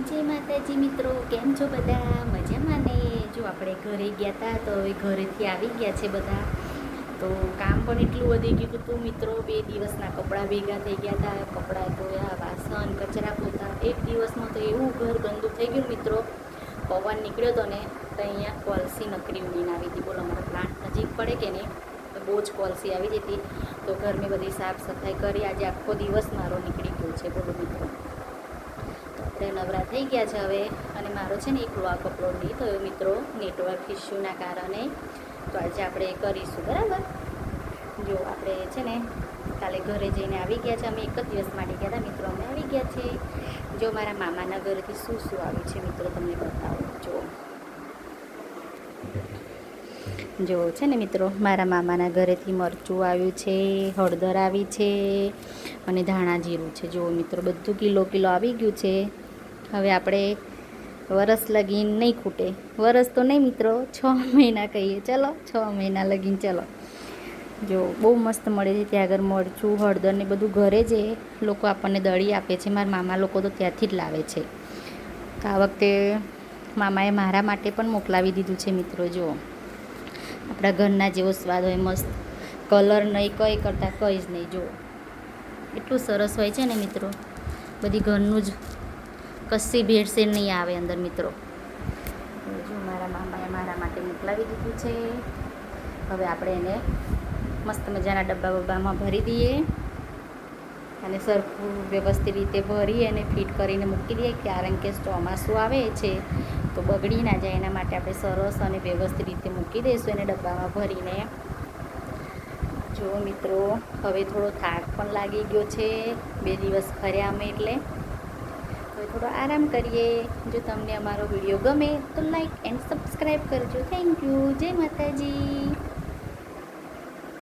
જય માતાજી મિત્રો, કેમ છો બધા? મજામાં ને? જો આપણે ઘરે ગયા હતા તો હવે ઘરેથી આવી ગયા છે બધા. તો કામ પણ એટલું વધી ગયું હતું મિત્રો. 2 દિવસના કપડાં ભેગા થઈ ગયા હતા. કપડાં ધોયા, વાસણ, કચરા પોતા. એક દિવસમાં તો એવું ઘર ગંદુ થઈ ગયું મિત્રો. પવન નીકળ્યો હતો ને તો અહીંયા કોલસી નકરી ઉડીને આવી હતી. બોલો, અમારા પ્લાન્ટ નજીક પડે કે નહીં તો બહુ જ કોલસી આવી જતી. તો ઘરની બધી સાફ સફાઈ કરી આજે આખો દિવસ મારો નીકળી ગયો છે. બોલો મિત્રો, નવરા થઈ ગયા છે હવે. અને મારો છે ને એક વ્લોગ અપલોડ નહીં થયો મિત્રો, નેટવર્ક ઇસ્યુના કારણે. તો આજે આપણે કરીશું, બરાબર. જો આપણે છે ને કાલે ઘરે જઈને આવી ગયા છે. અમે એક જ દિવસ માટે ગયા હતા મિત્રો. અમે આવી ગયા છે. જો મારા મામાના ઘરેથી શું શું આવ્યું છે મિત્રો તમને બતાવું. જો છે ને મિત્રો, મારા મામાના ઘરેથી મરચું આવ્યું છે, હળદર આવી છે અને ધાણા જીરું છે. જો મિત્રો, બધું કિલો આવી ગયું છે. હવે આપણે વરસ લગીન નહીં ખૂટે. વરસ તો નહીં મિત્રો, 6 મહિના કહીએ. ચલો 6 મહિના લગીન ચલો. જો બહુ મસ્ત મળે છે ત્યાં આગળ મરચું, હળદર ને બધું ઘરે જ લોકો આપણને દળી આપે છે. મારા મામા લોકો તો ત્યાંથી જ લાવે છે. તો આ વખતે મામાએ મારા માટે પણ મોકલાવી દીધું છે મિત્રો. જો આપણા ઘરના જેવો સ્વાદ હોય, મસ્ત કલર નહીં, કંઈ કરતાં કંઈ જ નહીં. જો એટલું સરસ હોય છે ને મિત્રો. બધી ઘરનું જ, કશી ભેળસેળ નહીં આવે અંદર મિત્રો. જો મારા મામાએ મારા માટે મોકલાવી દીધું છે. હવે આપણે એને મસ્ત મજાના ડબ્બામાં ભરી દઈએ અને સરખું વ્યવસ્થિત રીતે ભરી અને ફિટ કરીને મૂકી દઈએ. કારણ કે ચોમાસું આવે છે તો બગડી ના જાય, એના માટે આપણે સરસ અને વ્યવસ્થિત રીતે મૂકી દઈશું એને ડબ્બામાં ભરીને. જો મિત્રો, હવે થોડો થાક પણ લાગી ગયો છે. 2 દિવસ ફર્યા અમે એટલે હવે થોડો આરામ કરીએ. જો તમને અમારો વિડીયો ગમે તો લાઈક એન્ડ સબસ્ક્રાઈબ કરજો. Thank you. જય માતાજી.